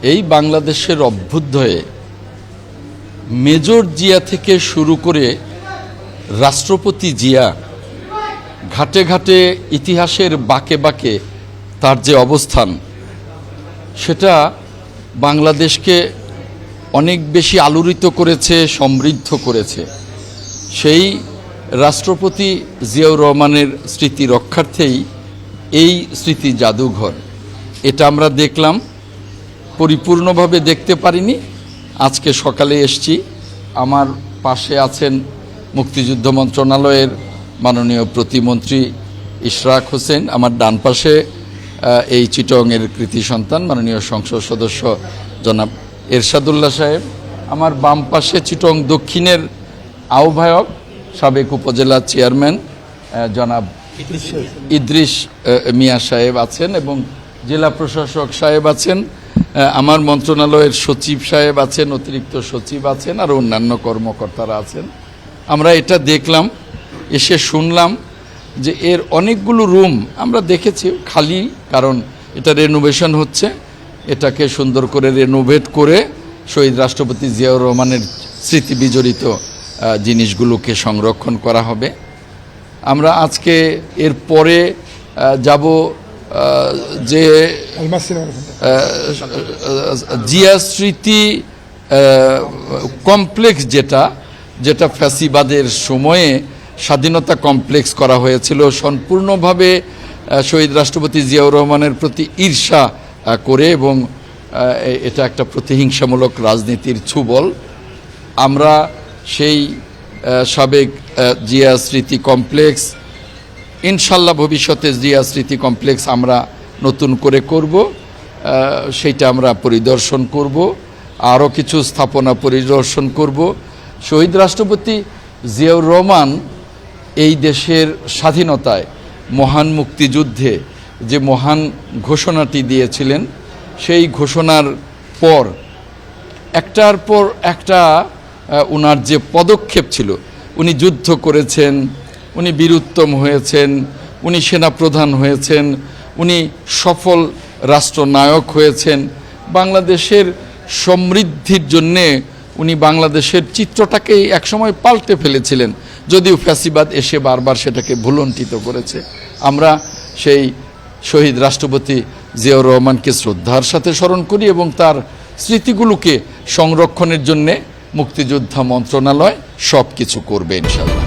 এই বাংলাদেশের অভ্যুদয়ে মেজর জিয়া থেকে শুরু করে রাষ্ট্রপতি জিয়া ঘাটে ঘাটে ইতিহাসের বাঁকে বাঁকে তার যে অবস্থান, সেটা বাংলাদেশকে অনেক বেশি আলোড়িত করেছে, সমৃদ্ধ করেছে। সেই রাষ্ট্রপতি জিয়াউর রহমানের স্মৃতি রক্ষার্থেই এই স্মৃতি জাদুঘর। এটা আমরা দেখলাম, পরিপূর্ণভাবে দেখতে পারিনি। আজকে সকালে এসছি। আমার পাশে আছেন মুক্তিযুদ্ধ মন্ত্রণালয়ের মাননীয় প্রতিমন্ত্রী ইশরাক হোসেন, আমার ডান পাশে এই চিটংয়ের কৃতি সন্তান মাননীয় সংসদ সদস্য জনাব এরশাদুল্লাহ সাহেব, আমার বাম পাশে চিটং দক্ষিণের আহ্বায়ক সাবেক উপজেলা চেয়ারম্যান জনাব ইদ্রিস মিয়া সাহেব আছেন এবং জেলা প্রশাসক সাহেব আছেন, আমার মন্ত্রণালয়ের সচিব সাহেব আছেন, অতিরিক্ত সচিব আছেন, আর অন্যান্য কর্মকর্তারা আছেন। আমরা এটা দেখলাম, এসে শুনলাম যে এর অনেকগুলো রুম আমরা দেখেছি খালি, কারণ এটা রেনোভেশন হচ্ছে। এটাকে সুন্দর করে রেনোভেট করে শহীদ রাষ্ট্রপতি জিয়াউর রহমানের স্মৃতি বিজড়িত জিনিসগুলোকে সংরক্ষণ করা হবে। আমরা আজকে এর পরে যাব যে জিয়া স্মৃতি কমপ্লেক্স, যেটা ফ্যাসিবাদের সময়ে স্বাধীনতা কমপ্লেক্স করা হয়েছিল, সম্পূর্ণভাবে শহীদ রাষ্ট্রপতি জিয়াউর রহমানের প্রতি ঈর্ষা করে, এবং এটা একটা প্রতিহিংসামূলক রাজনীতির ছুবল। আমরা সেই সাবেক জিয়া স্মৃতি কমপ্লেক্স, ইনশাল্লাহ ভবিষ্যতে জিয়া স্মৃতি কমপ্লেক্স আমরা নতুন করে করব, সেইটা আমরা পরিদর্শন করব, আরও কিছু স্থাপনা পরিদর্শন করব। শহীদ রাষ্ট্রপতি জিয়াউর রহমান এই দেশের স্বাধীনতায়, মহান মুক্তিযুদ্ধে যে মহান ঘোষণাটি দিয়েছিলেন, সেই ঘোষণার পর একটার পর একটা ওনার যে পদক্ষেপ ছিল, উনি যুদ্ধ করেছেন, উনি বীরুত্তম হয়েছেন, উনি সেনাপ্রধান হয়েছেন, উনি সফল রাষ্ট্রনায়ক হয়েছেন। বাংলাদেশের সমৃদ্ধির জন্যে উনি বাংলাদেশের চিত্রটাকেই একসময় পাল্টে ফেলেছিলেন, যদিও ফ্যাসিবাদ এসে বারবার সেটাকে ভুলণ্ঠিত করেছে। আমরা সেই শহীদ রাষ্ট্রপতি জিয়াউর রহমানকে শ্রদ্ধার সাথে স্মরণ করি এবং তার স্মৃতিগুলোকে সংরক্ষণের জন্যে মুক্তিযোদ্ধা মন্ত্রণালয় সব কিছু করবে ইনশাআল্লাহ।